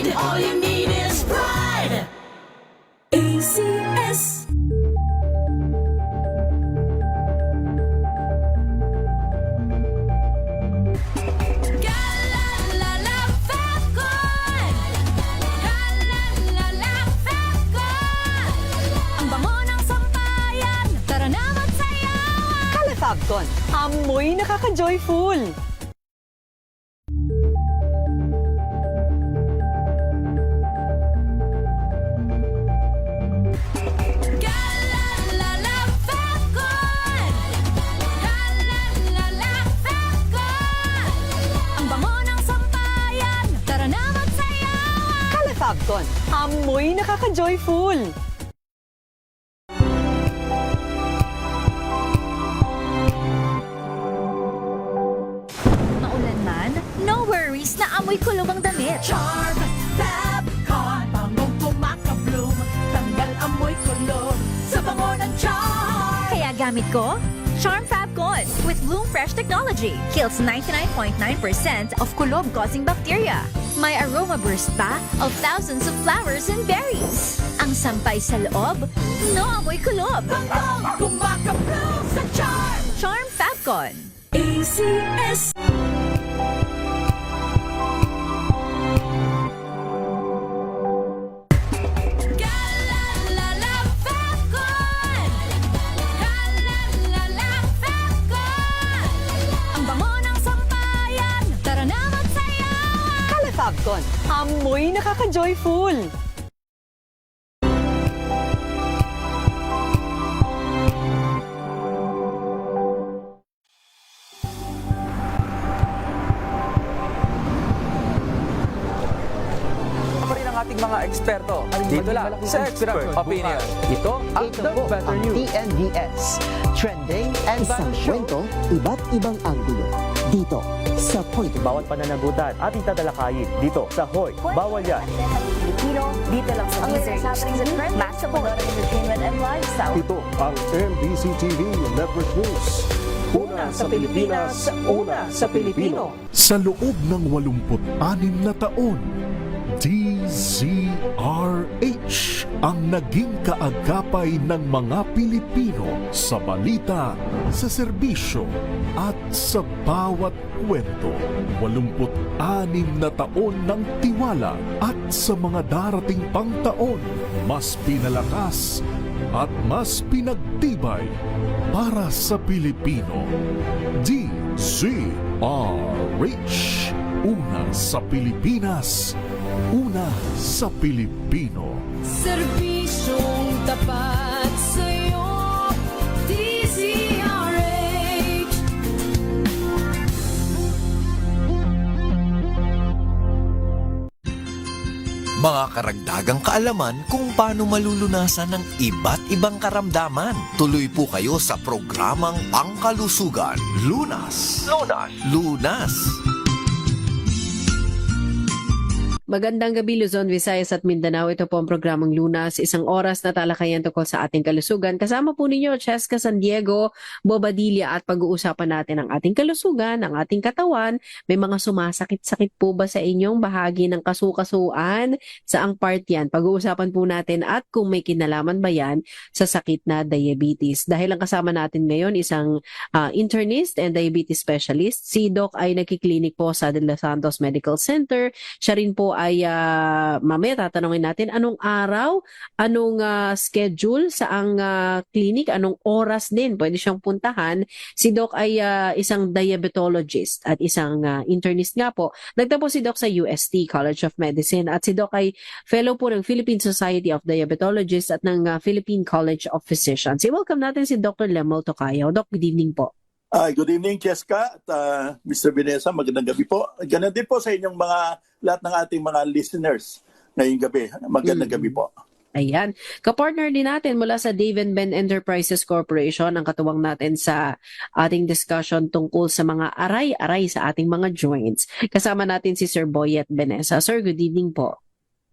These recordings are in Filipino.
pride. All you need is pride. ACS. Fabcon, amoy nakaka-joyful. Ang bango ng sampayan, tara na magsayawan. Kala Fabcon, amoy nakaka-joyful. No worries na amoy kulog ang damit. Charm Fabcon, bangong kumaka-bloom. Tanggal amoy kulog sa bango ng charm. Kaya gamit ko, Charm Fabcon with Bloom Fresh Technology. Kills 99.9% of kulob-causing bacteria. May aroma burst pa of thousands of flowers and berries. Ang sampay sa loob, no amoy kulob. Bangong kumaka-bloom sa charm. Charm Fabcon. ACS. Fabcon, amoy nakaka-joyful. Ating mga eksperto. Dito lang sa Expert Opinion. Ito ang The Better News. TNVS, trending and isang kwento, iba't ibang anggulo. Dito sa Point. Bawat pananagutan ating tatalakayin dito sa Hoy. Bawal yan. Filipino, dito lang sa Research TV, Match Entertainment and Lifestyle. Ito ang MBC TV Network News. Una sa Pilipinas, una sa Pilipino. Sa loob ng 86 na taon, DZRH ang naging kaagapay ng mga Pilipino sa balita, sa serbisyo at sa bawat kwento. 86 na taon ng tiwala at sa mga darating pang taon, mas pinalakas at mas pinagtibay para sa Pilipino. DZRH, una sa Pilipinas, una sa Pilipino. Serbisyong tapat sa'yo, DZRH. Mga karagdagang kaalaman kung paano malulunasan ng iba't ibang karamdaman. Tuloy po kayo sa programang Pangkalusugan. Lunas. Lunas. Lunas. Magandang gabi Luzon, Visayas at Mindanao. Ito po ang programang Lunas, isang oras na talakayan tungkol sa ating kalusugan. Kasama po ninyo, Cheska San Diego, Bobadilla at pag-uusapan natin ang ating kalusugan, ang ating katawan. May mga sumasakit-sakit po ba sa inyong bahagi ng kasukasuan? Saang part yan? Pag-uusapan po natin at kung may kinalaman ba yan sa sakit na diabetes. Dahil ang kasama natin ngayon isang internist and diabetes specialist. Si Doc ay nagkiklinik po sa De Los Santos Medical Center. Siya rin po ay mamaya tatanungin natin anong araw, anong schedule saang clinic, anong oras din pwede siyang puntahan. Si Doc ay isang diabetologist at isang internist nga po. Nagtapos si Doc sa UST College of Medicine at si Doc ay fellow po ng Philippine Society of Diabetologists at ng Philippine College of Physicians. I-welcome natin si Dr. Lemel Tocayo. Doc, good evening po. Good evening, Cheska at Mr. Vanessa. Magandang gabi po. Ganun din po sa inyong lahat ng ating mga listeners ngayong gabi. Magandang gabi po. Ayan. Kapartner din natin mula sa Dave & Ben Enterprises Corporation ang katuwang natin sa ating discussion tungkol sa mga aray-aray sa ating mga joints. Kasama natin si Sir Boyet Benesa. Sir, good evening po.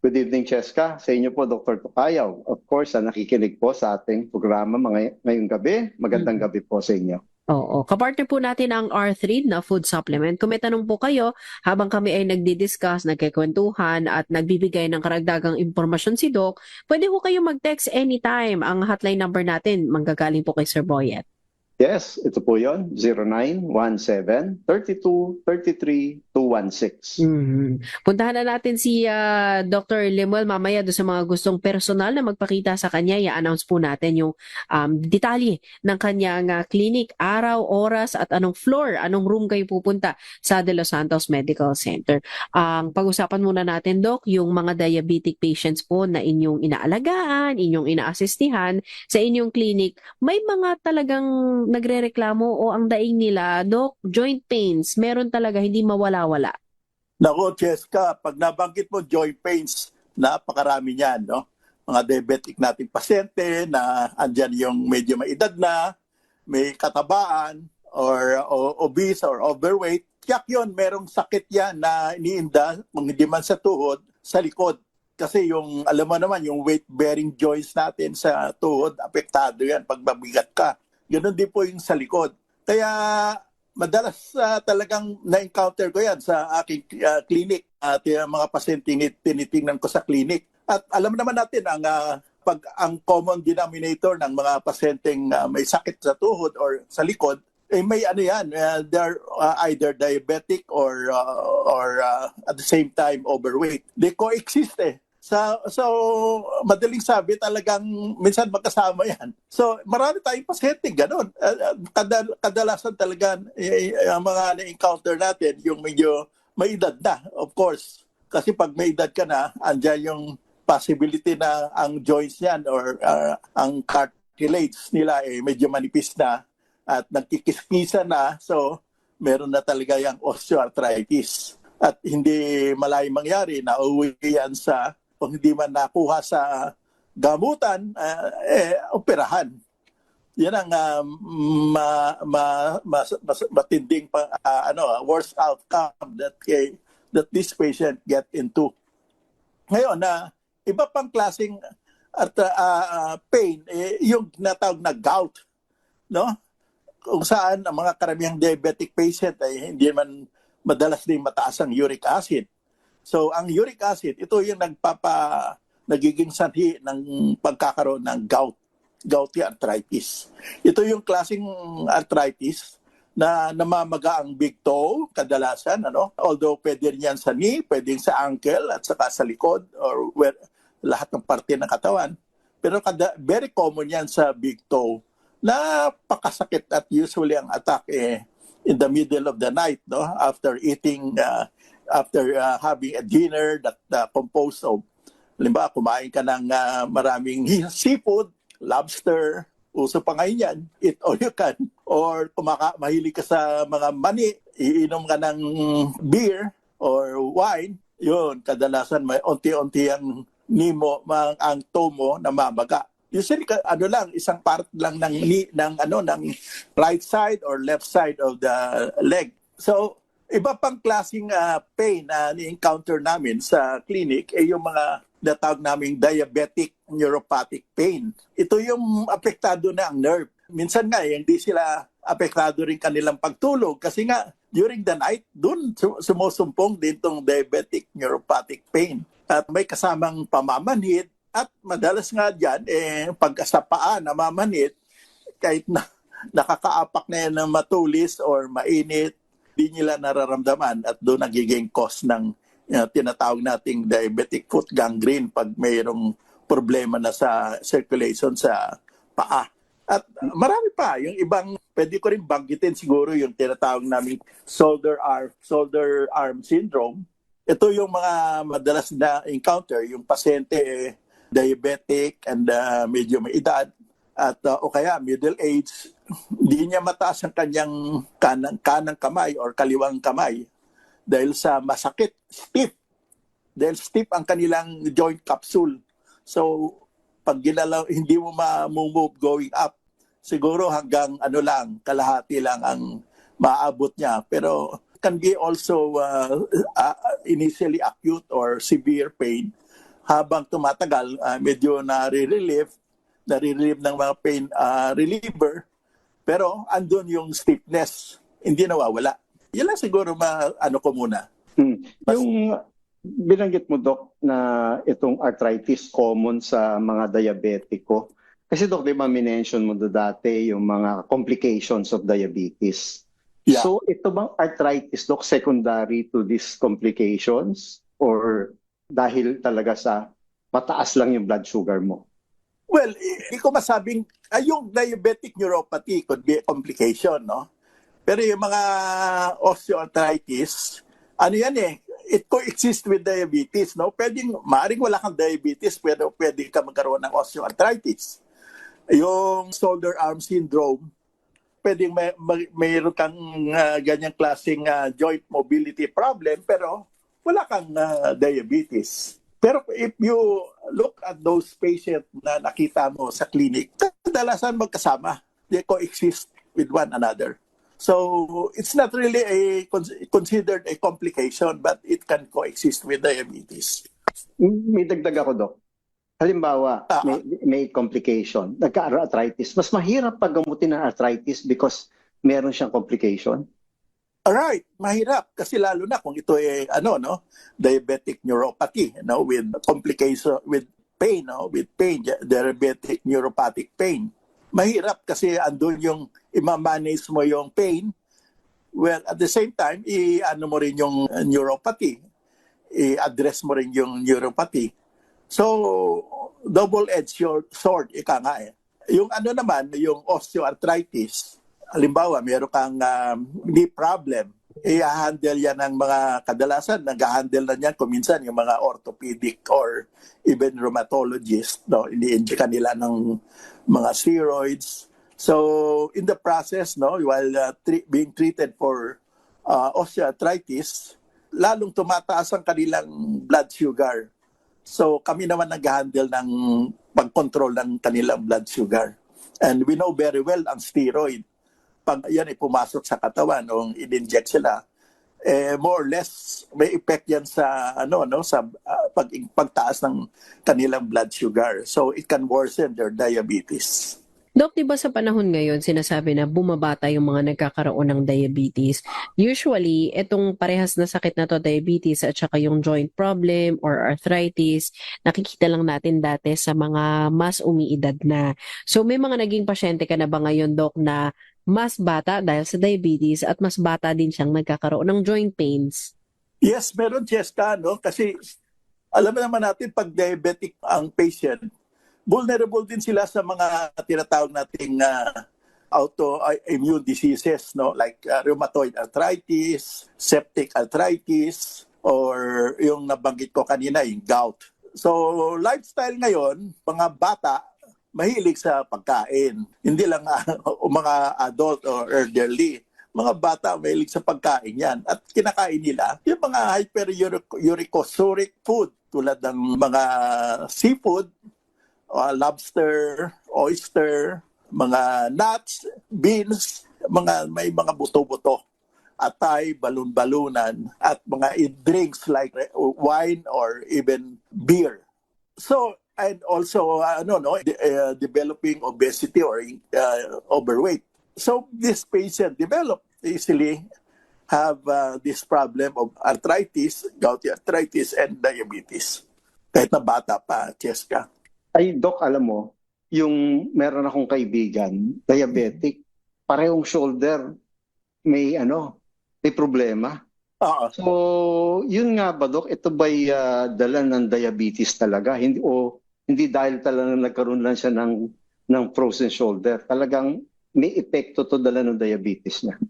Good evening, Cheska. Sa inyo po, Dr. Tocayo. Of course, nakikinig po sa ating programa ngayong gabi. Magandang gabi po sa inyo. Oo. Kapartner po natin ang R3 na food supplement. Kung may tanong po kayo, habang kami ay nagdi-discuss, nagkikwentuhan at nagbibigay ng karagdagang impormasyon si Doc, pwede po kayo mag-text anytime. Ang hotline number natin, manggagaling po kay Sir Boyet. Yes, ito po yun, 0917-32-33-216. Puntahan na natin si Dr. Lemuel mamaya doon sa mga gustong personal na magpakita sa kanya. I-announce po natin yung detalye ng kanyang clinic, araw, oras at anong floor, anong room kayo pupunta sa De Los Santos Medical Center. Ang pag-usapan muna natin, Doc, yung mga diabetic patients po na inyong inaalagaan, inyong ina-assistihan sa inyong clinic. May mga talagang nagrereklamo o ang daing nila, Doc, joint pains, meron talaga, hindi mawala-wala. Nako, Cheska, pag nabanggit mo joint pains, napakarami niyan, no? Mga diabetic nating pasyente na andyan yung medyo may edad na, may katabaan, or obese or overweight. Tiyak yun, merong sakit yan na iniinda, kung hindi man sa tuhod, sa likod. Kasi yung, alam mo naman, yung weight-bearing joints natin sa tuhod, apektado yan pag mabigat ka. Ganun din po yung sa likod. Kaya madalas talagang na-encounter ko yan sa aking clinic at yung mga pasyente tinitingnan ko sa clinic. At alam naman natin ang common denominator ng mga pasyenteng may sakit sa tuhod or sa likod, may ano yan, they're either diabetic or at the same time overweight. They coexist eh. So madaling sabi talagang minsan magkasama yan. So marami tayong pasyente ganun. Kadalasan talaga ang mga na-encounter natin yung medyo may edad na, of course. Kasi pag may edad ka na, andyan yung possibility na ang joints niyan or ang cartilage nila medyo manipis na at nagkikiskisa na. So meron na talaga yung osteoarthritis. At hindi malayang mangyari na uwi yan sa kung hindi man nakuha sa gamutan, operahan. Yan ang matinding worst outcome that this patient get into. Ngayon, iba pang klaseng pain, yung natawag na gout, no? Kung saan ang mga karamihang diabetic patient ay hindi man madalas din mataas ang uric acid. So, ang uric acid, ito yung nagiging sanhi ng pagkakaroon ng gouty arthritis. Ito yung klaseng arthritis na namamaga ang big toe, kadalasan, although pwede rin yan sa knee, pwede sa ankle at saka sa likod or lahat ng parte ng katawan. Pero very common yan sa big toe. Napakasakit at usually ang attack in the middle of the night, no? After eating after having a dinner that composed of, halimbawa, kumain ka ng maraming seafood, lobster, uso pa ngayon yan, eat all you can, or mahilig ka sa mga mani, iinom ka ng beer or wine, yun, kadalasan may unti-unti ang ang toe mo na mabaga. Usually, isang part lang ng right side or left side of the leg. So, iba pang klaseng pain na ni-encounter namin sa clinic yung mga natawag naming diabetic neuropathic pain. Ito yung apektado na ang nerve. Minsan nga, hindi sila apektado rin kanilang pagtulog kasi nga, during the night, dun sumusumpong din tong diabetic neuropathic pain. At may kasamang pamamanhid at madalas nga dyan, pag sa paa namamanhid, kahit na nakakaapak na yan ng matulis or mainit, di nila nararamdaman at doon nagiging cause ng tinatawag nating diabetic foot gangrene pag mayroong problema na sa circulation sa paa. At marami pa, yung ibang, pwede ko rin banggitin siguro yung tinatawag naming shoulder arm syndrome. Ito yung mga madalas na encounter, yung pasyente diabetic and medyo may edad at o kaya middle age, hindi niya mataas ang kanyang kanang kamay or kaliwang kamay dahil sa masakit, stiff. Dahil stiff ang kanilang joint capsule. So, pag hindi mo ma-move going up, siguro hanggang kalahati lang ang maabot niya. Pero can be also initially acute or severe pain. Habang tumatagal, medyo nare-relieve ng mga pain reliever. Pero andun yung stiffness, hindi nawawala. Yan lang siguro ano ko muna. Yung binanggit mo, Doc, na itong arthritis common sa mga diabetiko. Kasi, Doc, di ba minention mo dati yung mga complications of diabetes. Yeah. So, ito bang arthritis, Doc, secondary to these complications? Or dahil talaga sa mataas lang yung blood sugar mo? Well, hindi ko masabing, yung diabetic neuropathy could be a complication, no? Pero yung mga osteoarthritis, ano yan it coexists with diabetes, no? Maaaring wala kang diabetes, pero pwede ka magkaroon ng osteoarthritis. Yung shoulder arm syndrome, pwedeng mayroon kang ganyang klaseng joint mobility problem, pero wala kang diabetes. Pero if you look at those patients na nakita mo sa clinic, kadalasan magkasama. They coexist with one another. So it's not really considered a complication, but it can coexist with diabetes. May dagdag ako, Doc. Halimbawa, may complication, nagka-arthritis. Mas mahirap paggamutin ng arthritis because meron siyang complication. Alright, mahirap kasi lalo na kung ito diabetic neuropathy, with complication, with pain, diabetic neuropathic pain. Mahirap kasi andun yung i-manage mo yung pain. Well, at the same time, i-ano mo rin yung neuropathy. I-address mo rin yung neuropathy. So, double-edged sword, ika nga eh. Yung naman, yung osteoarthritis, halimbawa, meron kang knee problem, i-handle yan ng mga kadalasan, nag-handle na yan kuminsan yung mga orthopedic or even rheumatologist, ini-inject nila ng mga steroids. So, in the process, while being treated for osteoarthritis, lalong tumataas ang kanilang blood sugar. So, kami naman nag-handle ng pag-control ng kanilang blood sugar. And we know very well ang steroid. Pag yan pumasok sa katawan o in-inject sila, more or less may effect yan sa pagtaas ng kanilang blood sugar. So it can worsen their diabetes. Dok, di ba sa panahon ngayon sinasabi na bumabata yung mga nagkakaroon ng diabetes? Usually, itong parehas na sakit na to, diabetes at saka yung joint problem or arthritis, nakikita lang natin dati sa mga mas umiidad na. So may mga naging pasyente ka na ba ngayon, Dok, na mas bata dahil sa diabetes at mas bata din siyang nagkakaroon ng joint pains? Yes, meron, Cheska, kasi alam naman natin pag diabetic ang patient, vulnerable din sila sa mga tinatawag nating autoimmune diseases, like rheumatoid arthritis, septic arthritis, or yung nabanggit ko kanina, yung gout. So, lifestyle ngayon, mga bata, mahilig sa pagkain. Hindi lang mga adult or elderly. Mga bata, mahilig sa pagkain yan. At kinakain nila yung mga hyperuricosuric food tulad ng mga seafood, lobster, oyster, mga nuts, beans, may mga buto-buto, atay, balon-balunan, at mga drinks like wine or even beer. So, and also, developing obesity or overweight. So, this patient easily have this problem of arthritis, gouty arthritis, and diabetes. Kahit na bata pa, Cheska. Ay, Doc, alam mo, yung meron akong kaibigan, diabetic, parehong shoulder, may problema. So, yun nga ba, Doc, ito ba'y dala ng diabetes talaga? Hindi dahil talagang nagkaroon lang siya ng frozen shoulder. Talagang may epekto to dala ng diabetes niya.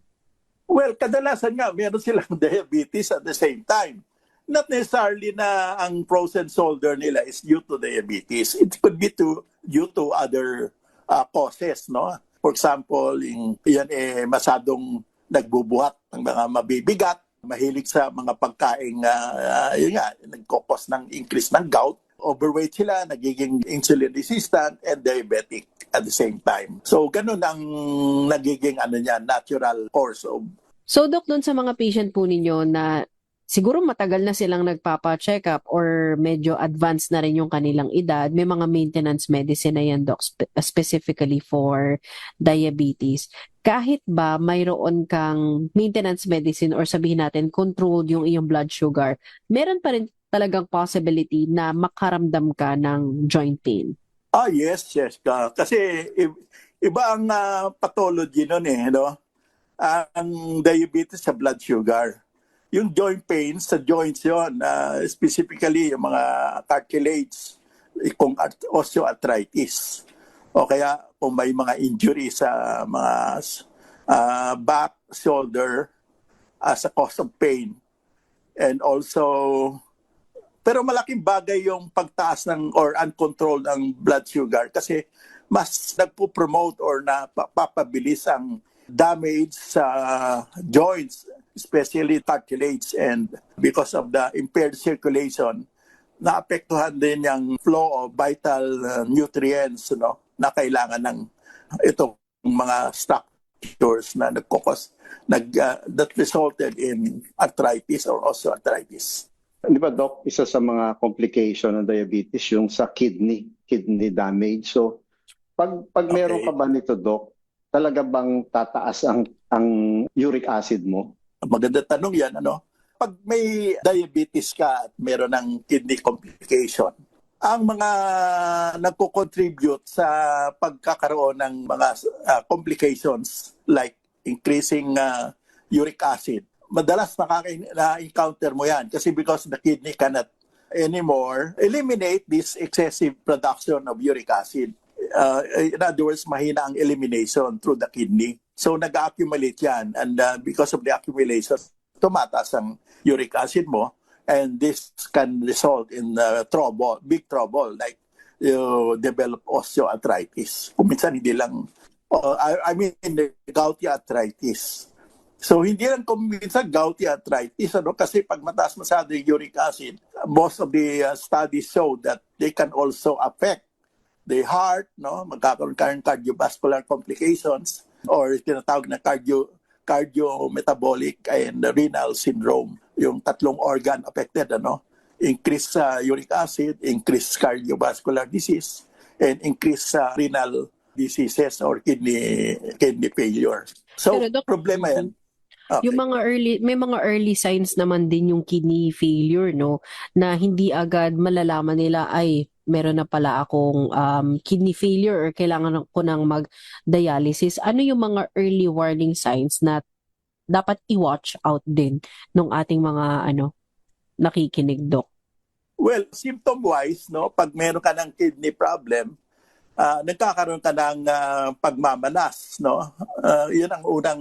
Well, kadalasan nga, meron silang diabetes at the same time. Not necessarily na ang frozen shoulder nila is due to diabetes. It could be due to other causes, no? For example, yan masadong nagbubuhat ng mga mabibigat, mahilig sa mga pagkain, nagkokos ng increase ng gout, overweight sila, nagiging insulin resistant and diabetic at the same time. So, ganun ang nagiging natural course of. So, Dok, doon sa mga patient po ninyo na siguro matagal na silang nagpapa-check up or medyo advanced na rin yung kanilang edad, may mga maintenance medicine na yan, Doc, specifically for diabetes. Kahit ba mayroon kang maintenance medicine or sabihin natin controlled yung iyong blood sugar, meron pa rin talagang possibility na makaramdam ka ng joint pain. Yes. Kasi iba ang pathology nun no? Ang diabetes sa blood sugar. Yung joint pain sa joints yon, specifically yung mga cartilage, kung osteoarthritis. O kaya kung may mga injury sa mga back, shoulder as a cause of pain. And also, pero malaking bagay yung pagtaas ng or uncontrolled ng blood sugar kasi mas nagpo-promote or napapabilis ang damage sa joints, especially cartilage, and because of the impaired circulation, naapektuhan din yung flow of vital nutrients na kailangan ng itong mga structures na that resulted in arthritis or osteoarthritis. Di ba, Doc, isa sa mga complication ng diabetes yung sa kidney damage. So, pag meron ka ba nito, Doc, talaga bang tataas ang uric acid mo? Maganda tanong yan, Pag may diabetes ka at meron ng kidney complication, ang mga nagko-contribute sa pagkakaroon ng mga complications like increasing uric acid, madalas na-encounter mo yan kasi because the kidney cannot anymore eliminate this excessive production of uric acid. In other words, mahina ang elimination through the kidney. So nag-accumulate yan and because of the accumulation, tumataas ang uric acid mo and this can result in big trouble like you develop osteoarthritis. Kung minsan hindi lang, gouty arthritis. So hindi lang kung minsan gouty arthritis, kasi pag mataas masyado yung uric acid, most of the studies show that they can also affect the heart, magkakaroon ka ng cardiovascular complications or tinatawag na cardiometabolic and renal syndrome. Yung tatlong organ affected, increase sa uric acid, increase cardiovascular disease, and increase sa renal diseases or kidney failure. So, Pero, Doc, problema yan. Okay. Yung may mga early signs naman din yung kidney failure, na hindi agad malalaman nila ay meron na pala akong kidney failure or kailangan ko nang mag-dialysis. Ano yung mga early warning signs na dapat i-watch out din ng ating mga nakikinig, Doc? Well, symptom-wise, pag meron ka ng kidney problem, nagkakaroon ka ng pagmamanas, yun ang unang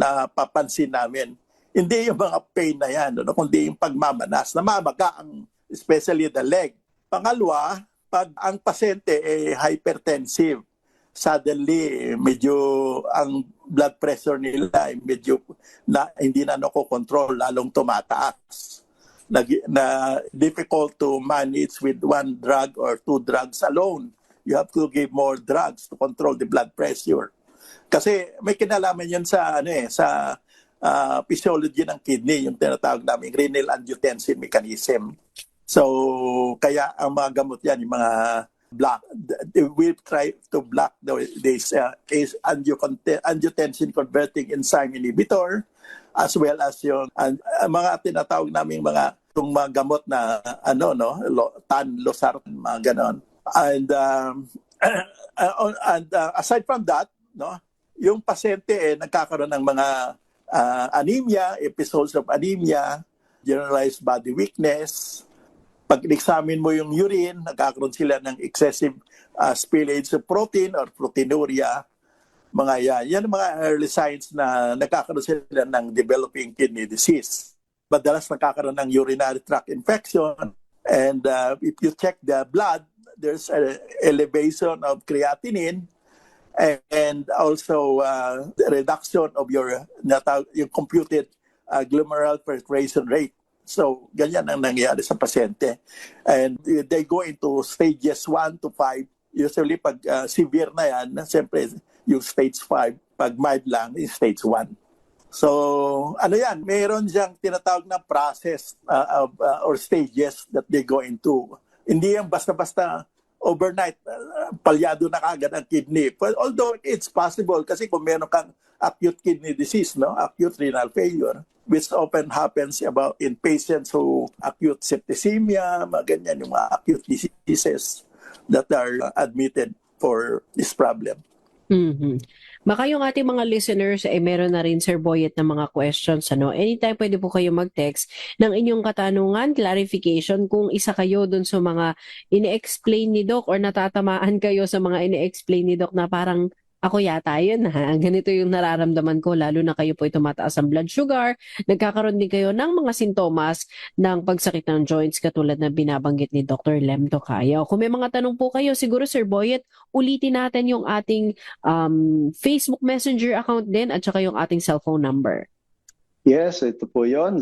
napapansin namin. Hindi yung mga pain na yan, kundi yung pagmamanas. Namamaga especially the leg. Pangalawa, pag ang pasyente ay hypertensive, suddenly medyo ang blood pressure nila ay medyo hindi na nakokontrol, lalong tumataas. Na difficult to manage with one drug or two drugs alone. You have to give more drugs to control the blood pressure. Kasi may kinalaman yun sa physiology ng kidney, yung tinatawag namin renal angiotensin mechanism. So, kaya ang mga gamot yan, yung mga we try to block this angiotensin converting enzyme inhibitor as well as yung mga tinatawag namin mga gamot na losartan, mga ganon. And aside from that, yung pasyente nagkakaroon ng mga anemia, episodes of anemia, generalized body weakness. Pag examine mo yung urine, nagkakaroon sila ng excessive spillage of protein or proteinuria. Mga yan. Yan ang mga early signs na nagkakaroon sila ng developing kidney disease. Madalas nagkakaroon ng urinary tract infection. And if you check the blood, there's an elevation of creatinine and also the reduction of your computed glomerular filtration rate. So, ganyan ang nangyayari sa pasyente. And they go into stages 1 to 5. Usually, pag severe na yan, siyempre, yung stage 5. Pag mild lang, yung stage 1. So, ano yan, mayroon siyang tinatawag na process or stages that they go into. Hindi yan basta-basta overnight, palyado na kagad ang kidney. But although it's possible, kasi kung meron kang acute kidney disease, no, acute renal failure, which often happens in patients who acute septicemia, ganyan yung mga acute diseases that are admitted for this problem. Baka yung ating mga listeners ay meron na rin, Sir Boyet, na mga questions. Anytime pwede po kayo mag-text ng inyong katanungan, clarification, kung isa kayo dun sa mga ine-explain ni Doc or natatamaan kayo sa mga ine-explain ni Doc na parang ako yata yun ha. Ganito yung nararamdaman ko, lalo na kayo po ay tumataas ang blood sugar, nagkakaroon din kayo ng mga sintomas ng pagsakit ng joints katulad na binabanggit ni Dr. Lem Tocayo. Kung may mga tanong po kayo, siguro Sir Boyet, ulitin natin yung ating Facebook Messenger account din at saka yung ating cellphone number. Yes, ito po yon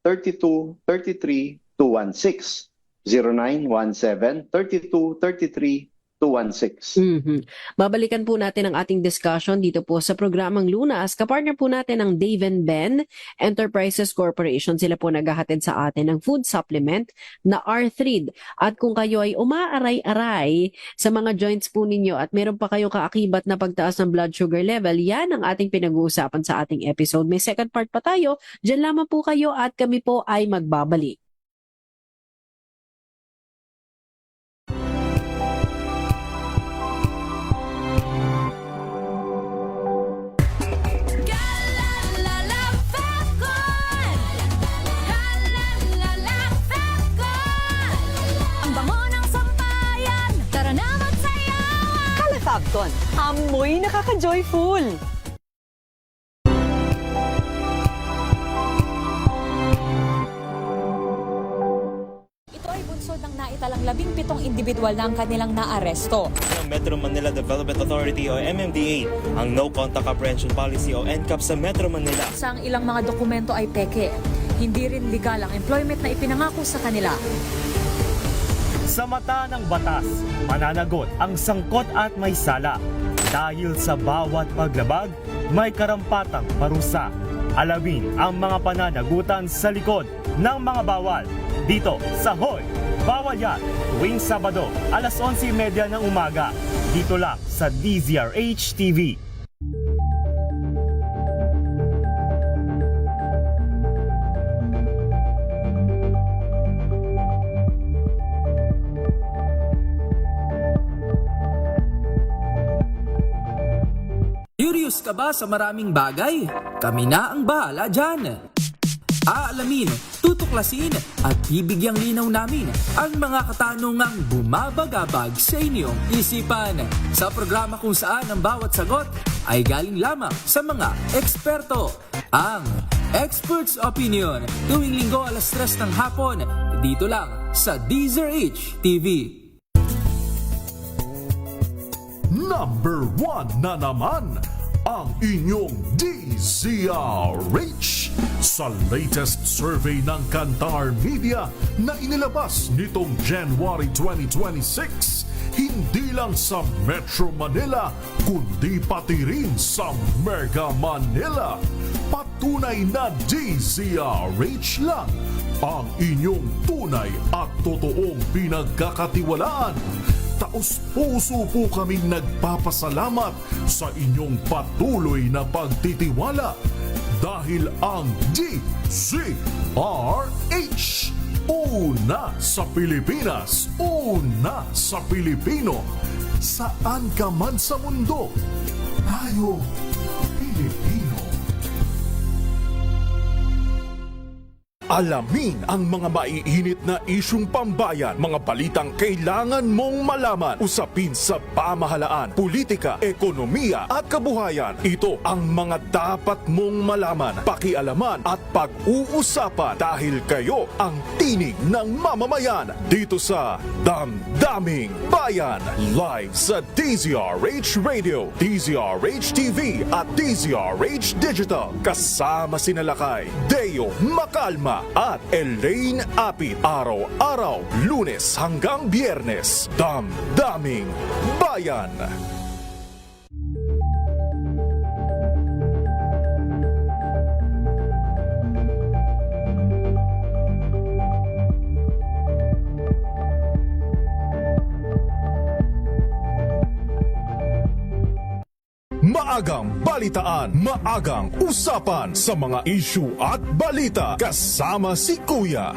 0917-3233-216. 0917-3233-216. Babalikan po natin ang ating discussion dito po sa programang Lunas. Kapartner po natin ang Dave and Ben Enterprises Corporation. Sila po naghahatid sa atin ng food supplement na R3. At kung kayo ay umaaray-aray sa mga joints po ninyo at meron pa kayong kaakibat na pagtaas ng blood sugar level, yan ang ating pinag-uusapan sa ating episode. May second part pa tayo. Diyan lamang po kayo at kami po ay magbabalik. Fabcon, amoy nakaka-joyful. Ito ay bunsod ng naitalang 17 individual na ang kanilang naaresto. Ng Metro Manila Development Authority o MMDA ang No Contact Apprehension Policy o NCAP sa Metro Manila. Sa ang ilang mga dokumento ay peke. Hindi rin legal ang employment na ipinangako sa kanila. Sa mata ng batas, mananagot ang sangkot at may sala. Dahil sa bawat paglabag, may karampatang parusa. Alamin ang mga pananagutan sa likod ng mga bawal. Dito sa Hoy! Bawal Yan! Tuwing Sabado, alas 11:30 ng umaga. Dito lang sa DZRH TV. Curious ka ba sa maraming bagay? Kami na ang bahala dyan. Aalamin, tutuklasin at bibigyang linaw namin ang mga katanungang bumabagabag sa inyong isipan. Sa programa kung saan ang bawat sagot ay galing lamang sa mga eksperto. Ang Expert's Opinion, tuwing linggo alas 3 ng hapon, dito lang sa DZRH TV. Number 1 na naman ang inyong DZRH sa latest survey ng Kantar Media na inilabas nitong January 2026. Hindi lang sa Metro Manila, kundi pati rin sa Mega Manila. Patunay na DZRH lang ang inyong tunay at totoong pinagkakatiwalaan. Taos-puso po kaming nagpapasalamat sa inyong patuloy na pagtitiwala dahil ang DZRH, una sa Pilipinas, una sa Pilipino. Saan ka man sa mundo, tayo Pilipino. Alamin ang mga maiinit na isyung pambayan, mga balitang kailangan mong malaman, usapin sa pamahalaan, politika, ekonomiya at kabuhayan. Ito ang mga dapat mong malaman, pakialaman at pag-uusapan dahil kayo ang tinig ng mamamayan dito sa Damdaming Bayan. Live sa DZRH Radio, DZRH TV at DZRH Digital. Kasama sina Lakay, Deo Macalma at Elaine Apit. Araw-araw, Lunes hanggang Biyernes. Damdaming Bayan. maagang balitaan, maagang usapan sa mga issue at balita. Kasama si Kuya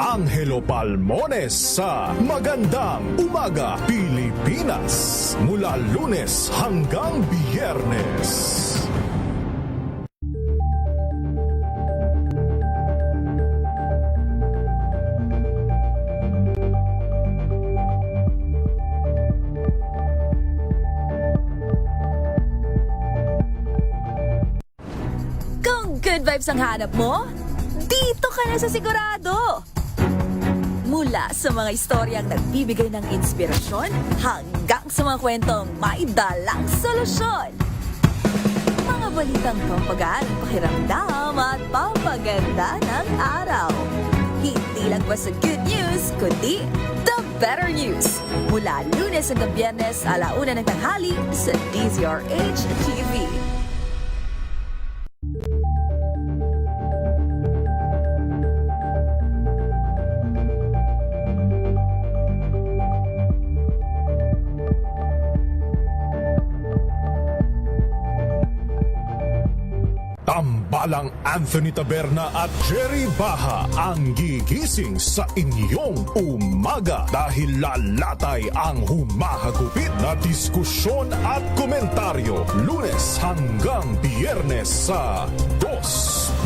Angelo Palmones sa Magandang Umaga Pilipinas. Mula Lunes hanggang Biyernes. Kung good vibes ang hanap mo, dito ka na sa sigurado! Mula sa mga istoryang nagbibigay ng inspirasyon hanggang sa mga kwentong may dalang solusyon. Mga balitang pampagaan, pakiramdam at pampaganda ng araw. Hindi lang ba sa good news, kundi the better news. Mula Lunes hanggang Biyernes, 1:00 ng tanghali sa DZRH TV. Tambalang Anthony Taberna at Jerry Baha ang gigising sa inyong umaga dahil lalatay ang humahagupit na diskusyon at komentaryo Lunes hanggang Biyernes sa 2x2.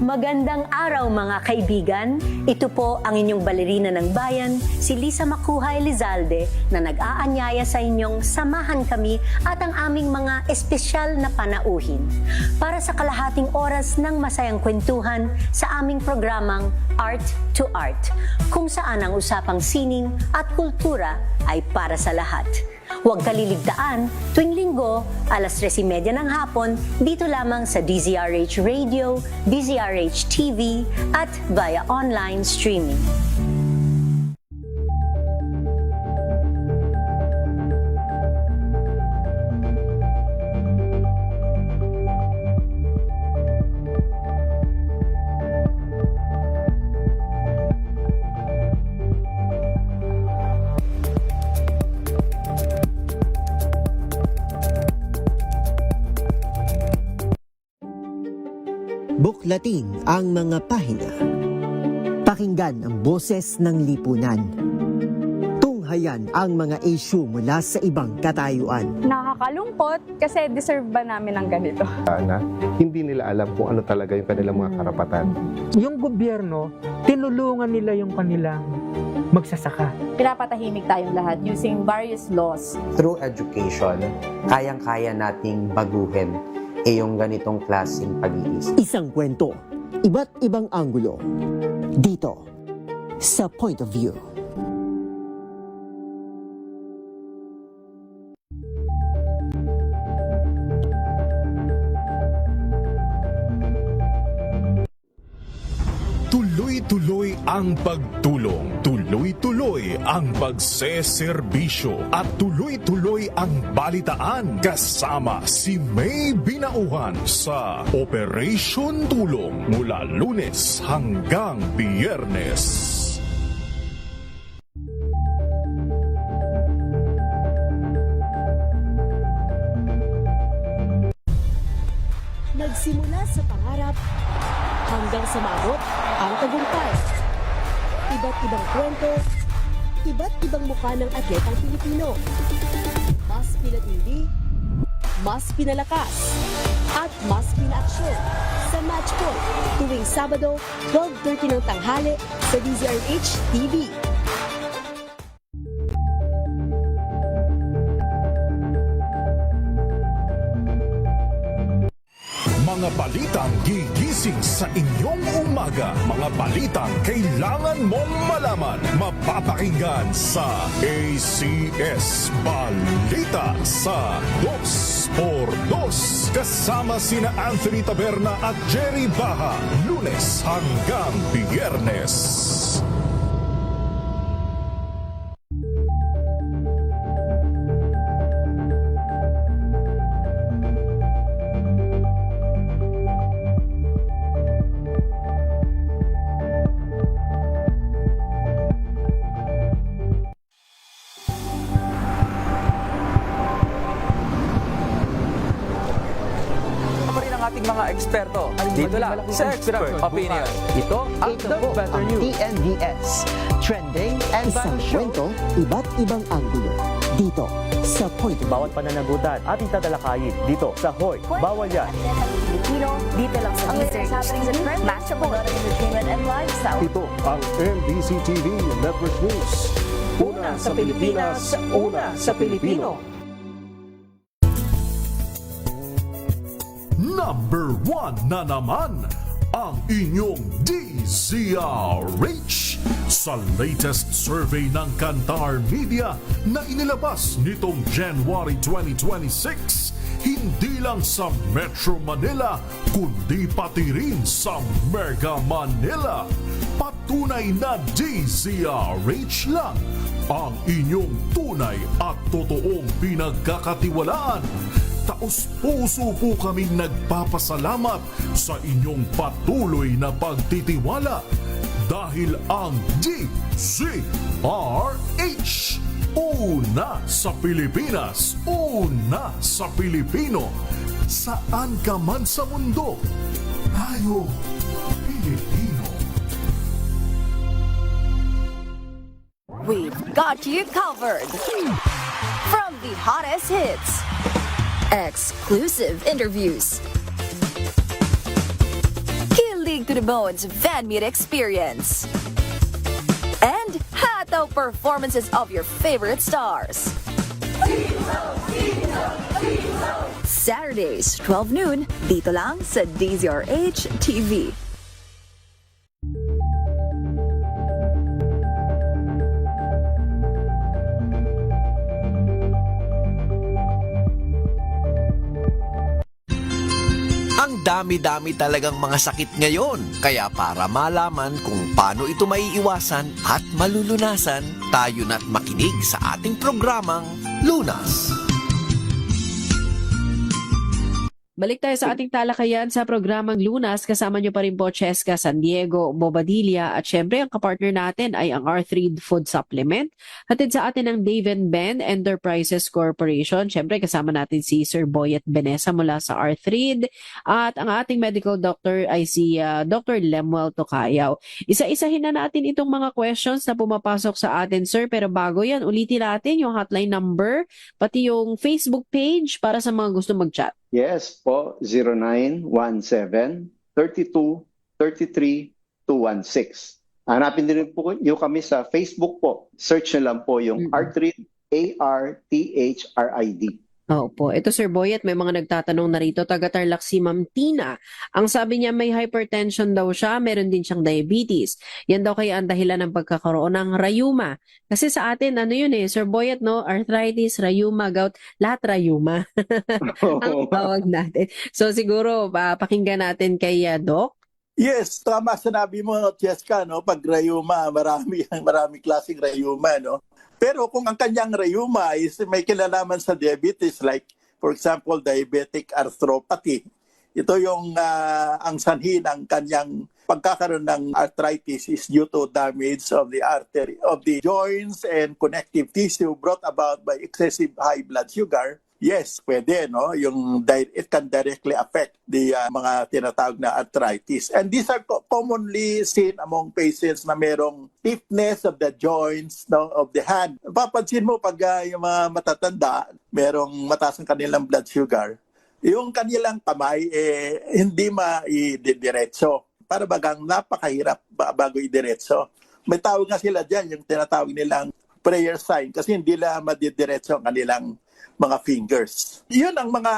Magandang araw mga kaibigan. Ito po ang inyong balerina ng bayan, si Lisa Makuhay Lizalde na nag-aanyaya sa inyong samahan kami at ang aming mga espesyal na panauhin para sa kalahating oras ng masayang kwentuhan sa aming programang Art to Art, kung saan ang usapang sining at kultura ay para sa lahat. Huwag kaliligtaan, tuwing linggo, 3:30 ng hapon, dito lamang sa DZRH Radio, DZRH TV, at via online streaming. Buklatin ang mga pahina. Pakinggan ang boses ng lipunan. Tunghayan ang mga issue mula sa ibang katayuan. Nakakalungkot kasi deserve ba namin ng ganito? Na hindi nila alam kung ano talaga yung kanilang mga karapatan. Yung gobyerno, tinulungan nila yung kanilang magsasaka. Pinapatahimik tayong lahat using various laws. Through education, kayang-kaya nating baguhin yung ganitong klaseng pag-iisip. Isang kwento, iba't ibang anggulo. Dito, sa Point of View. Tuloy-tuloy ang pagtulong, tuloy-tuloy ang pagseserbisyo at tuloy-tuloy ang balitaan kasama si May Binauhan sa Operation Tulong mula Lunes hanggang Biyernes. Nagsimula sa pangarap hanggang sa maabot ang tagumpay. Iba't ibang kwento, iba't ibang mukha ng atletang Pilipino. Mas pinatindi, mas pinalakas, at mas pinaaksyon sa Match Point tuwing Sabado, 12:30 ng tanghali sa DZRH TV. Mga balitang gigising sa inyong umaga. Mga balitang kailangan mong malaman. Mapapakinggan sa ACS Balita sa 2x2. Kasama sina Anthony Taberna at Jerry Baha. Lunes hanggang Biyernes. mga eksperto. Dito lang sa Expert Opinion. Ito ang The Better News. TNVS. Trending and Isang kwento, iba't ibang anggulo. Dito sa Point of View. Bawat pananagutan ating tatalakayin dito sa Hoy. Bawal yan. Pilipino, dito lang sa Research TV, Master Board Entertainment and Lifestyle. Ito ang MBC TV Network News. Una sa Pilipinas, una sa Pilipino. Number 1 na naman ang inyong DZRH sa latest survey ng Kantar Media na inilabas nitong January 2026. Hindi lang sa Metro Manila, kundi pati rin sa Mega Manila. Patunay na DZRH lang ang inyong tunay at totoong pinagkakatiwalaan. Taos-puso po kaming nagpapasalamat sa inyong patuloy na pagtitiwala dahil ang DZRH, una sa Pilipinas, una sa Pilipino. Saan ka man sa mundo, tayo Pilipino. We've got you covered. From the hottest hits, exclusive interviews, kilig to the bones fan meet experience, and hataw performances of your favorite stars. Saturdays, 12 noon, dito lang sa DZRH TV. Ang dami-dami talagang mga sakit ngayon. Kaya para malaman kung paano ito maiiwasan at malulunasan, tayo na't makinig sa ating programang Lunas. Balik tayo sa ating talakayan sa programang Lunas. Kasama nyo pa rin po Cheska San Diego, Bobadilla at syempre ang kapartner natin ay ang R3 Food Supplement. Hatid sa atin ang Dave & Ben Enterprises Corporation. Syempre kasama natin si Sir Boyet Benesa mula sa R3 at ang ating medical doctor ay si Dr. Lemuel Tocayaw. Isa-isahin na natin itong mga questions na pumapasok sa atin, sir. Pero bago yan, ulitin natin yung hotline number pati yung Facebook page para sa mga gusto mag-chat. Yes po, 0917-32-33-216. Hanapin din po nyo kami sa Facebook po. Search nyo lang po yung R3, ARTHRID. Opo. Ito Sir Boyet, may mga nagtatanong na rito. Taga-Tarlac si Ma'am Tina. Ang sabi niya may hypertension daw siya, meron din siyang diabetes. Yan daw kaya ang dahilan ng pagkakaroon ng rayuma. Kasi sa atin, ano yun Sir Boyet, no? Arthritis, rayuma, gout, lahat rayuma. Ang tawag natin. So siguro, pakinggan natin kay Doc. Yes, tama sinabi mo, Cheska, no? Pag rayuma, marami klaseng rayuma, no? Pero kung ang kanyang rayuma is may kinalaman sa diabetes, like for example, diabetic arthropathy, ito yung ang sanhi ng kanyang pagkakaroon ng arthritis is due to damage of the artery, of the joints and connective tissue brought about by excessive high blood sugar. Yes, pwede, no? It can directly affect the mga tinatawag na arthritis. And these are commonly seen among patients na merong stiffness of the joints, no, of the hand. Papansin mo pag yung mga matatanda, merong mataas ang kanilang blood sugar, yung kanilang kamay hindi maidiretso. Para bagang napakahirap bago idiretso. May tawag nga sila dyan, yung tinatawag nilang prayer sign, kasi hindi lang madidiretso ang kanilang mga fingers. Yun ang mga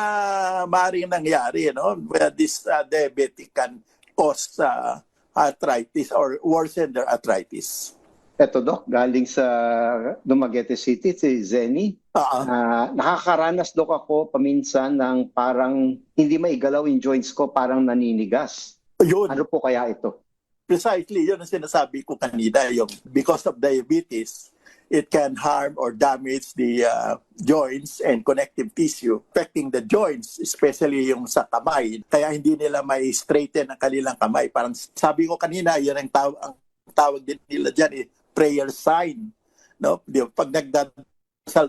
maaaring nangyari, no? Where this diabetic can cause arthritis or worsen their arthritis. Eto Doc, galing sa Dumaguete City, si Zenny. Nakakaranas Doc ako paminsan ng parang hindi maigalaw yung joints ko, parang naninigas. Yun. Ano po kaya ito? Precisely, yun ang sinasabi ko kanina. Yung because of diabetes, it can harm or damage the joints and connective tissue, affecting the joints, especially yung sa kamay. Kaya hindi nila may straighten ang kanilang kamay. Parang sabi ko kanina, yun ang tawag din nila dyan, prayer sign. No? Pag nagdadasal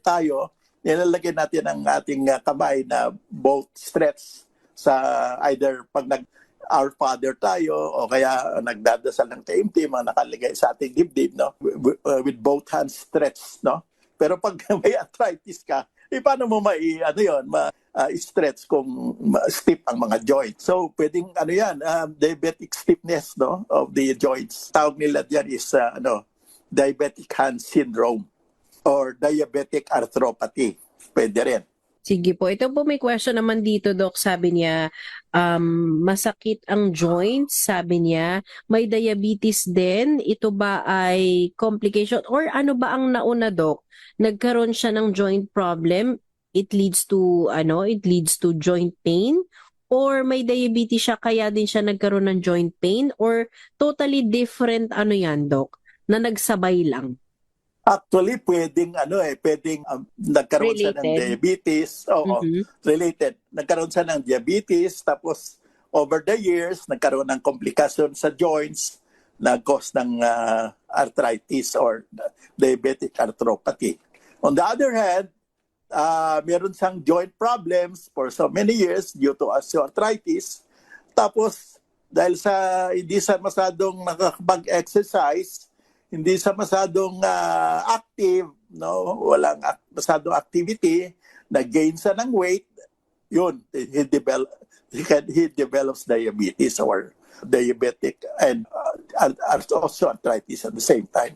tayo, nilalagyan natin ang ating kamay na both stretch sa either pag Our Father tayo o kaya nagdadasal ng taimtim, mga nakaligay sa ating dibdib, no? With both hands stretched, no? Pero pag may arthritis ka, paano mo stretch kung stiff ang mga joints? So, pwedeng diabetic stiffness, no, of the joints. Tawag nila diyan is diabetic hand syndrome or diabetic arthropathy. Pwede rin. Sige po. Ito po may question naman dito, Doc. Sabi niya, masakit ang joints. Sabi niya, may diabetes din. Ito ba ay complication? Or ano ba ang nauna, Doc? Nagkaroon siya ng joint problem. It leads to joint pain? Or may diabetes siya kaya din siya nagkaroon ng joint pain? Or totally different yan, Doc? Na nagsabay lang? Actually, pwedeng nagkaroon siya ng diabetes. Oo, related. Nagkaroon siya ng diabetes, tapos over the years, nagkaroon ng komplikasyon sa joints na cause ng arthritis or diabetic arthropathy. On the other hand, meron siyang joint problems for so many years due to osteoarthritis. Tapos, dahil sa hindi siya masyadong nakakapag-exercise, hindi siya masyadong active, no? Walang masyadong activity, nag-gain siya ng weight, yun, he develops diabetes or diabetic and also arthritis at the same time.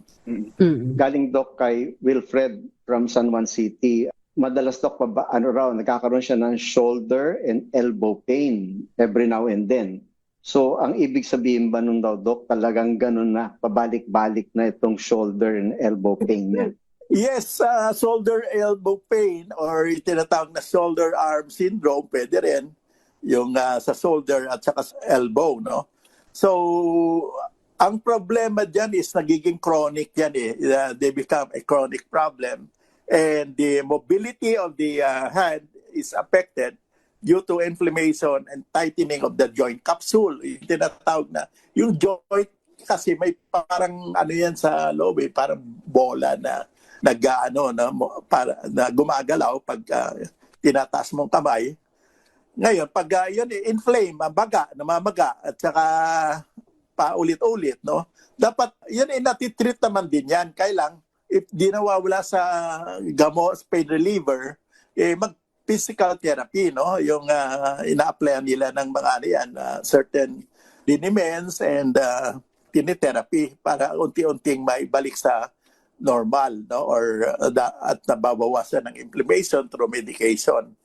Galing Doc kay Wilfred from San Juan City. Madalas Doc nagkakaroon siya ng shoulder and elbow pain every now and then. So, ang ibig sabihin ba nung daw, Doc, talagang ganun na, pabalik-balik na itong shoulder and elbow pain niya? Yes, shoulder elbow pain or tinatawag na shoulder arm syndrome, pwede rin yung sa shoulder at saka sa elbow, no? So, ang problema dyan is nagiging chronic yan eh. They become a chronic problem and the mobility of the hand is affected due to inflammation and tightening of the joint capsule. Yung tinatawag na, yung joint kasi may parang yan sa loob parang bola na na gumagalaw pag tinataas mong kamay. Ngayon, pag yun inflame, namamaga at saka paulit-ulit, no? Dapat yun natitreat naman din yan. Kailang if di nawawala sa gamot, pain reliever, physical therapy, no? Yung ina-applyan nila ng mga certain liniments and kinetherapy para unti-unting maibalik sa normal, no? Or at nababawasan ng inflammation through medication.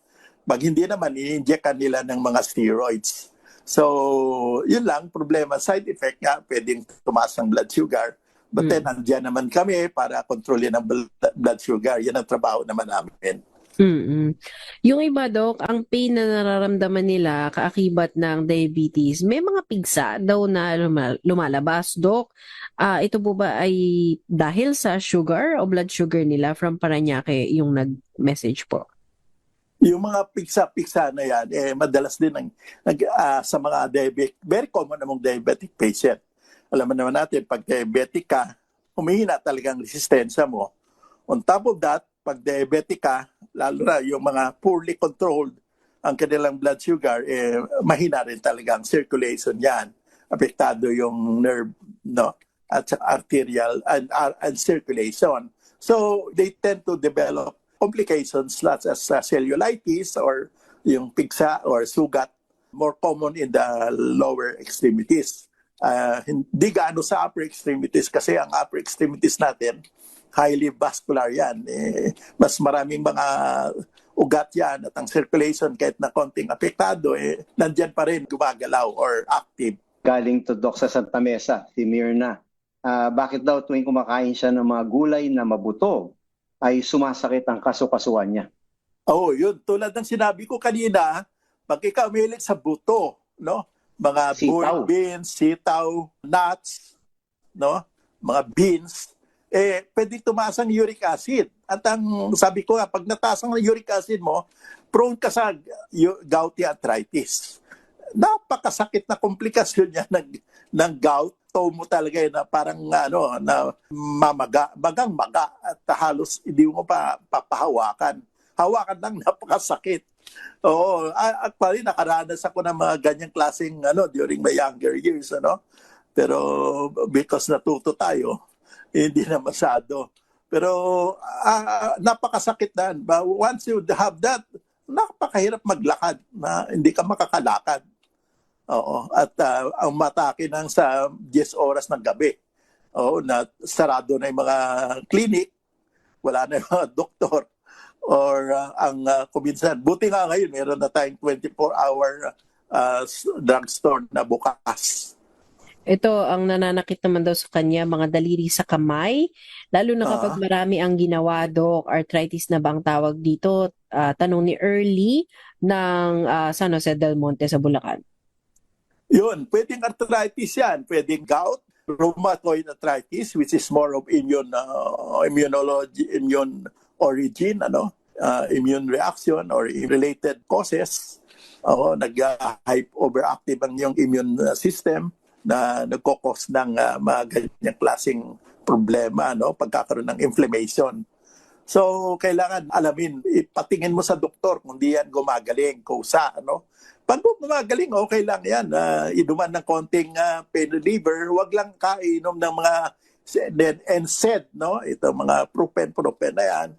Pag hindi naman, i-injectan nila ng mga steroids. So, yun lang, problema. Side effect nga, pwedeng tumaas ang blood sugar. But then, andyan naman kami para kontrolin ang blood sugar. Yan ang trabaho naman namin. Yung iba, Doc, ang pain na nararamdaman nila kaakibat ng diabetes, may mga pigsa daw na lumalabas, Doc. Ito po ba ay dahil sa sugar o blood sugar nila? From Paranaque yung nag-message po. Yung mga piksa-piksa na yan, madalas din sa mga diabetic, very common among diabetic patient. Alam mo naman natin, pag diabetic ka, humihina talagang resistensya mo. On top of that, pag diabetic ka, lalo na yung mga poorly controlled ang kanilang blood sugar, mahina rin talagang circulation yan. Apektado yung nerve, no? At arterial and circulation. So, they tend to develop complications such as cellulitis or yung pigsa or sugat, more common in the lower extremities. Hindi gaano sa upper extremities kasi ang upper extremities natin, highly vascular yan. Mas maraming mga ugat yan at ang circulation kahit na konting apektado, nandyan pa rin gumagalaw or active. Galing to Doc sa Santa Mesa, si Mirna. Bakit daw tuwing kumakain siya ng mga gulay na mabuto, ay sumasakit ang kasukasuan niya? Yun. Tulad ng sinabi ko kanina, pag ikaw mahilig sa buto, no? Mga boiled beans, sitaw, nuts, no? Mga beans, pwede tumaas ang uric acid. At ang sabi ko nga, pag nataas ang uric acid mo, prone ka sa gouty arthritis. Napakasakit na komplikasyon niya ng gout. Mo talaga na parang na magang maga at halos hindi mo pa papahawakan. Hawakan lang napakasakit. Oo, actually nakaranas ako ng mga ganyang klaseng during my younger years, Pero because natuto tayo, hindi na masyado. Pero napakasakit na. But once you have that, napakahirap maglakad na hindi ka makakalakad. Oo, at ang matake nang sa 10 oras ng gabi. Oo, na sarado na yung mga clinic, wala na yung mga doktor. Or kuminsan, buti nga ngayon, meron na tayong 24-hour drugstore na bukas. Ito, ang nananakit naman daw sa kanya, mga daliri sa kamay, lalo na kapag marami ang ginawa, Doc, arthritis na bang tawag dito? Tanong ni Early ng San Jose del Monte sa Bulacan. Yun, pwedeng arthritis yan, pwedeng gout, rheumatoid arthritis, which is more of immune origin, immune reaction or related causes. Overactive ang yung immune system na nagkokos ng mga ganyang klaseng problema, pagkakaroon ng inflammation. So, kailangan alamin, ipatingin mo sa doktor kung di yan gumagaling, kusa, Pag gumagaling, okay lang yan. Inuman ng konting pain reliever, wag lang kainom ng mga NSAID, Ito mga propen na yan,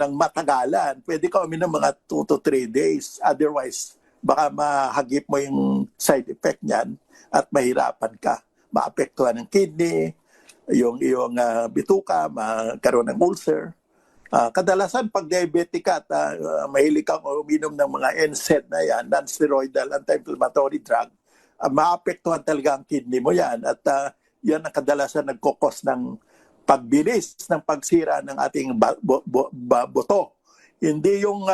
ng matagalan. Pwede ka uminom mga 2 to 3 days. Otherwise, baka mahagip mo yung side effect niyan at mahirapan ka. Maapektuhan ng kidney, yung bituka, magkaroon ng ulcer. Kadalasan pag diabetic ka at mahilig kang uminom ng mga NSAID na yan, non-steroidal anti-inflammatory drug, maapektuhan talaga ang kidney mo yan at yan ang kadalasan nagkokos ng pagbilis ng pagsira ng ating buto. Hindi yung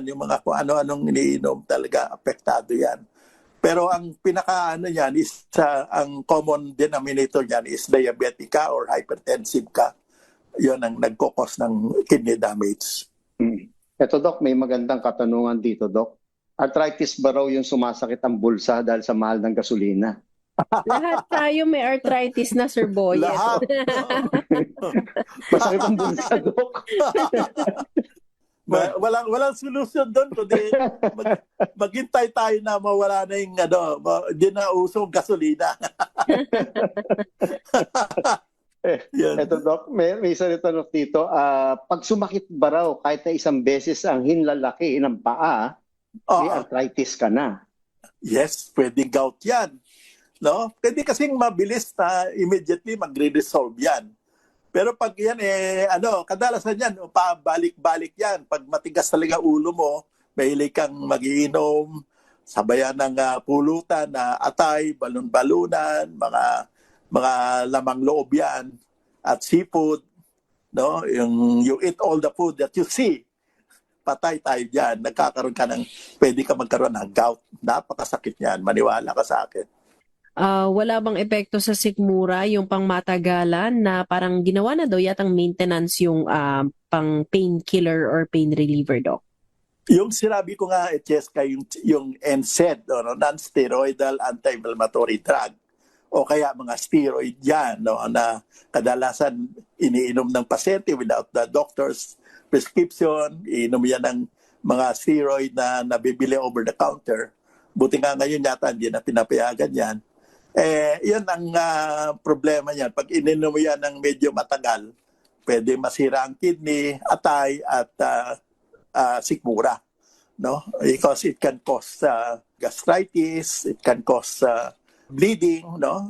yung mga kung ano-anong iniinom talaga, apektado yan. Pero ang yan is ang common denominator yan is diabetic ka or hypertensive ka. Yun ang nagkokos ng kidney damage. Ito, Doc, may magandang katanungan dito, Doc. Arthritis ba raw yung sumasakit ang bulsa dahil sa mahal ng gasolina? Lahat tayo may arthritis na, Sir Boyet. Lahat. Masakit ang bulsa, Doc. Walang solusyon doon kundi maghintay tayo na mawala na yung hindi na usong gasolina. Ito, Doc, may isa rin tanong dito. Pag sumakit ba raw kahit na isang beses ang hinlalaki ng paa, may arthritis ka na? Yes, pwedeng gout yan. Pwede kasing mabilis na immediately magre-resolve yan. Pero pag yan, kadalasan yan, pabalik-balik yan. Pag matigas talaga ulo mo, mahilig kang magiinom, sabayan ng pulutan na atay, balon-balunan, mga lamang loob yan, at seafood, you eat all the food that you see, patay tayo dyan, pwede ka magkaroon ng gout. Napakasakit yan, maniwala ka sa akin. Wala bang epekto sa sikmura, yung pangmatagalan na parang ginawa na daw yatang maintenance yung pang painkiller or pain reliever, Doc? Yung sinabi ko nga, Cheska, yung NSAID, non-steroidal anti-inflammatory drug, o kaya mga steroid yan, na kadalasan iniinom ng pasyente without the doctor's prescription, iinom yan ng mga steroid na nabibili over the counter. Buti nga ngayon yata hindi na pinapayagan yan. Yan ang problema niyan. Pag ininom mo yan ng medyo matagal, pwede masira ang kidney, atay, at sikmura. Because it can cause gastritis, it can cause bleeding,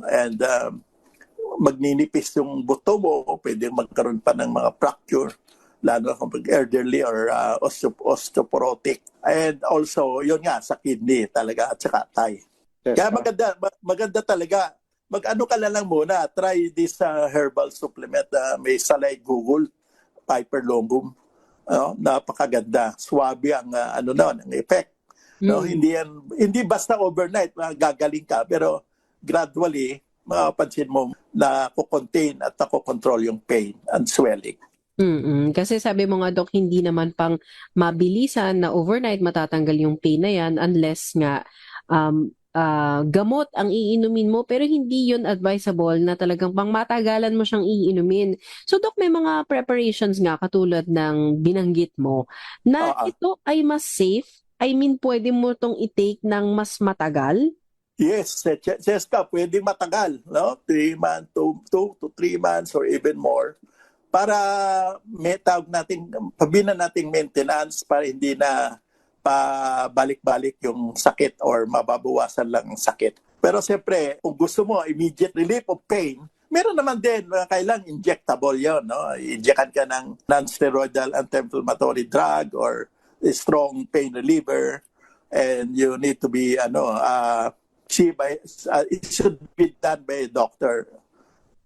and magninipis yung buto mo, pwede magkaroon pa ng mga fracture, lalo kung elderly or osteoporotic. And also, yun nga, sa kidney talaga at saka atay. Kaya maganda talaga. Mag-ano ka na lang muna, try this herbal supplement. May salay Google, Piper Longum. Napakaganda. Swabe ang ang effect. Hindi basta overnight gagaling ka, pero gradually mapapansin mo na ko-contain at ko-control yung pain and swelling. Kasi sabi mo nga, Doc, hindi naman pang mabilisan na overnight matatanggal yung pain na yan unless nga gamot ang iinumin mo pero hindi yun advisable na talagang pangmatagalan mo siyang iinumin. So Doc, may mga preparations nga katulad ng binanggit mo na ito ay mas safe. I mean, pwede mo itong i-take ng mas matagal? Yes, Cheska, pwedeng matagal, no? 3 months, 2 to 3 months or even more. Para may tawag natin, pabinan nating maintenance para hindi na pabalik-balik yung sakit or mababawasan lang ang sakit. Pero siyempre, kung gusto mo immediate relief of pain, meron naman din, kailang injectable yon, no? Injectan ka ng non-steroidal anti-inflammatory drug or a strong pain reliever, and you need to be it should be done by a doctor.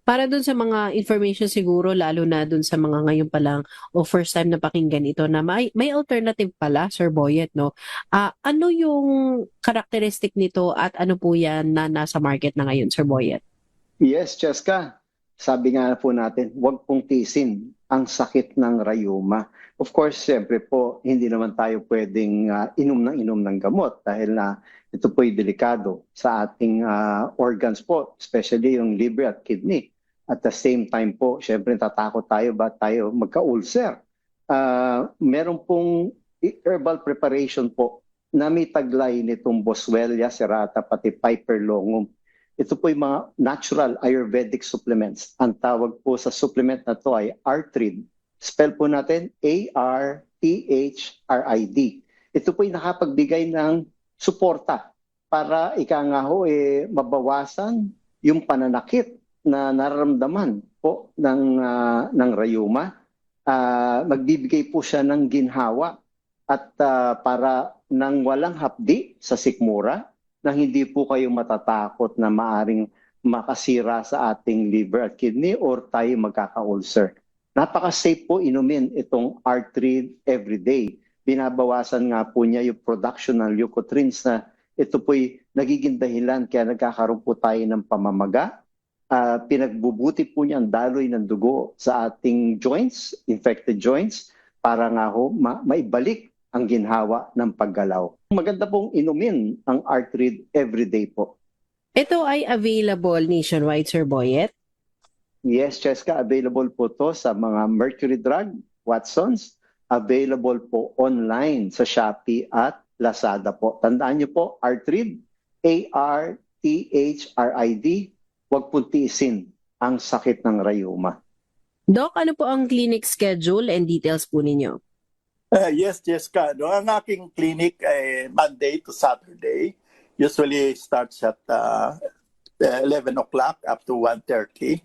Para dun sa mga information siguro, lalo na dun sa mga ngayon pa lang o first time na pakinggan ito na may alternative pala, Sir Boyet, no? Ano yung characteristic nito at ano po yan na nasa market na ngayon, Sir Boyet? Yes, Cheska. Sabi nga po natin, huwag pong tiisin ang sakit ng rayuma. Of course, siyempre po, hindi naman tayo pwedeng inom ng gamot dahil na ito po'y delikado sa ating organs po, especially yung liver at kidney. At the same time po, siyempre tatakot tayo ba tayo magka-ulcer. Meron pong herbal preparation po na may taglay nitong Boswellia serrata pati Piper longum. Ito po yung mga natural Ayurvedic supplements. Ang tawag po sa supplement na to ay Artrid. Spell po natin ARTHRID. Ito po yung nakapagbigay ng suporta para mabawasan yung pananakit na nararamdaman po ng rayuma. Magbibigay po siya ng ginhawa at para nang walang hapdi sa sikmura, na hindi po kayo matatakot na maaring makasira sa ating liver at kidney or tayo magkaka-ulcer. Napaka-safe po inumin itong Artrid everyday. Binabawasan nga po niya yung production ng leukotrienes na ito po'y nagiging dahilan kaya nagkakaroon po tayo ng pamamaga. Pinagbubuti po niya ang daloy ng dugo sa ating joints, infected joints, para nga ho maibalik ang ginhawa ng paggalaw. Maganda pong inumin ang Artrid everyday po. Ito ay available nationwide, Sir Boyet? Yes, Cheska, available po to sa mga Mercury Drug, Watsons. Available po online sa Shopee at Lazada po. Tandaan niyo po, Artrid, ARTHRID, huwag po tiisin ang sakit ng rayuma. Doc, ano po ang clinic schedule and details po ninyo? Yes, Jessica. No, ang aking clinic ay Monday to Saturday. Usually starts at 11 o'clock up to 1:30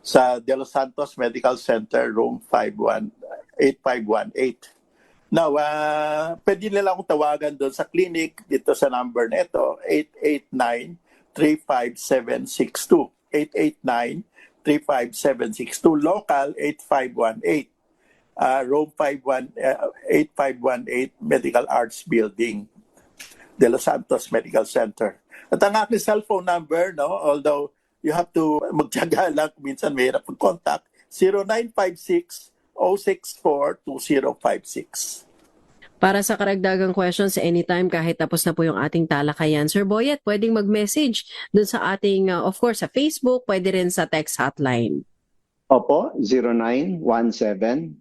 sa De Los Santos Medical Center, room 8518. Now, pwede nila akong tawagan doon sa clinic dito sa number na ito, 889-35762. 889-35762. Local, 8518. Room 8518 Medical Arts Building, De Los Santos Medical Center. At ang aking cellphone number, no, although you have to magtiyaga lang, minsan mahirap mag-contact, 0956-064-2056. Para sa karagdagang questions anytime kahit tapos na po yung ating talakayan, Sir Boyet, pwedeng mag-message dun sa ating, of course, sa Facebook, pwede rin sa text hotline. Opo,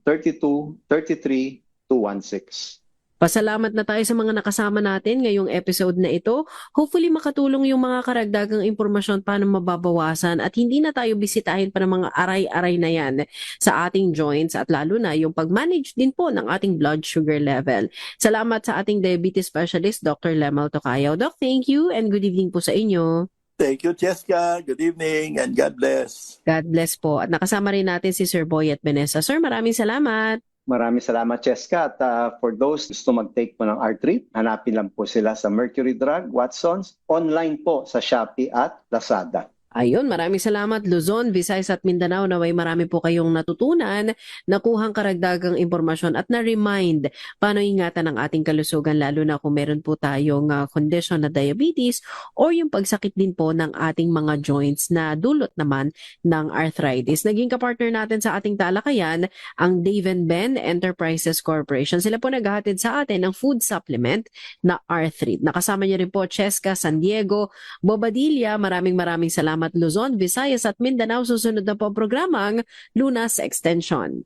0917-32-33-216. Pasalamat na tayo sa mga nakasama natin ngayong episode na ito. Hopefully makatulong yung mga karagdagang impormasyon paano mababawasan at hindi na tayo bisitahin pa ng mga aray-aray na yan sa ating joints at lalo na yung pag-manage din po ng ating blood sugar level. Salamat sa ating diabetes specialist, Dr. Lemel Tocayaw. Doc, thank you and good evening po sa inyo. Thank you, Jessica. Good evening and God bless. God bless po. At nakasama rin natin si Sir Boyet Benessa. Sir, maraming salamat. Maraming salamat, Cheska. At for those gusto mag-take po ng Artrid, hanapin lang po sila sa Mercury Drug, Watsons, online po sa Shopee at Lazada. Ayun, maraming salamat Luzon, Visayas at Mindanao. Naway marami po kayong natutunan, nakuhang karagdagang impormasyon at na-remind paano ingatan ang ating kalusugan lalo na kung meron po tayong condition na diabetes or yung pagsakit din po ng ating mga joints na dulot naman ng arthritis. Naging kapartner natin sa ating talakayan ang Dave & Ben Enterprises Corporation. Sila po naghahatid sa atin ng food supplement na R3. Nakasama niyo rin po Cheska San Diego, Bobadilla. Maraming salamat Luzon, Visayas at Mindanao. Susunod na po ang programang Lunas Extension.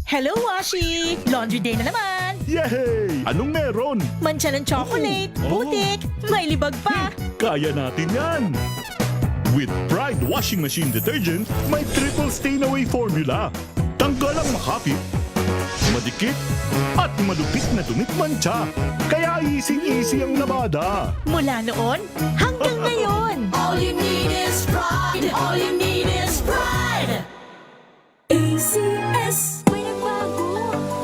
Hello, Washi! Laundry day na naman! Yay! Anong meron? Mancha ng chocolate, putik, may libag pa! Kaya natin yan! With Pride Washing Machine Detergent, may triple stain-away formula. Tanggal ang makapit, madikit, at malupit na dumit mancha. Kaya easy-easy ang labada. Mula noon hanggang ngayon! All you need is pride! All you need is pride! ACS. May nagbago.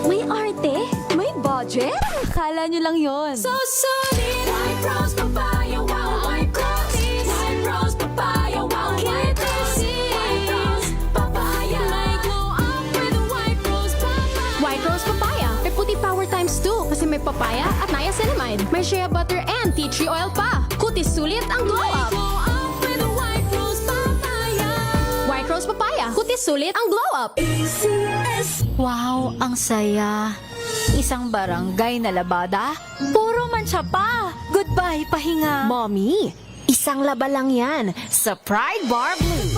May arte. May budget. Akala nyo lang yon. So solid! White Rose Papaya, wow! White Rose! White Rose Papaya, wow! White Rose! White Rose Papaya! May glow up with White Rose Papaya! White Rose Papaya. May puti power times 2 kasi may papaya at niacinamide. May shea butter and tea tree oil pa. Kutis sulit ang glow up. Glow up with White Rose Papaya! White Rose Papaya. Kutis sulit ang glow up. ACS. Wow, ang saya. Isang barangay na labada, puro mancha pa. Goodbye, pahinga. Mommy, isang laba lang yan sa Pride Bar Blue.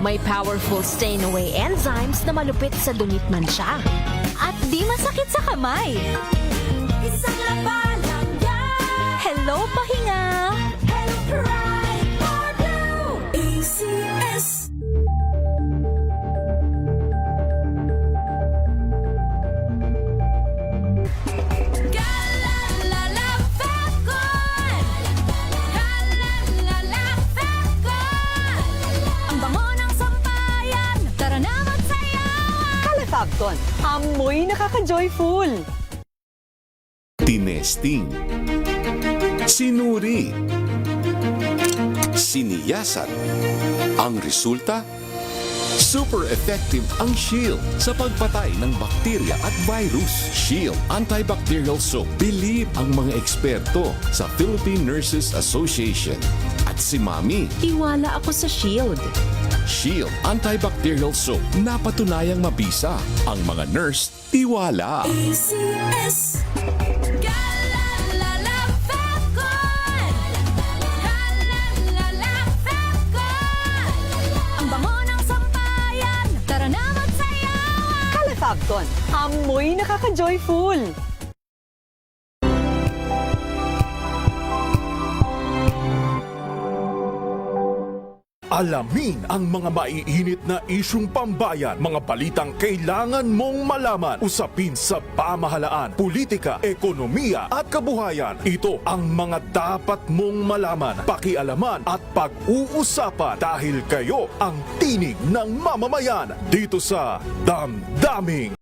May powerful stain-away enzymes na malupit sa dunit mancha. At di masakit sa kamay. Isang laba lang yan! Hello, pahinga. Hello, Pride Bar Blue! ACS. Galalala Falcon! Galalala Falcon! Ang bango ng sampayan! Tara na magsayawan! Calefabcon, amoy nakaka-joyful. Tinesting, sinuri, siniyasan. Ang resulta? Super effective ang Shield sa pagpatay ng bakterya at virus. Shield Antibacterial Soap. Believe ang mga eksperto sa Philippine Nurses Association. At si Mami. Tiwala ako sa Shield. Shield Antibacterial Soap. Napatunayang mabisa. Ang mga nurse, tiwala. ACS. Galalala Falcon! Galalala Falcon! Ang bango ng sampayan! Tara na magsayawan! Calefabcon, amoy nakaka-joyful. Alamin ang mga maiinit na isyung pambayan, mga balitang kailangan mong malaman, usapin sa pamahalaan, politika, ekonomiya at kabuhayan. Ito ang mga dapat mong malaman, pakialaman at pag-uusapan dahil kayo ang tinig ng mamamayan dito sa Damdaming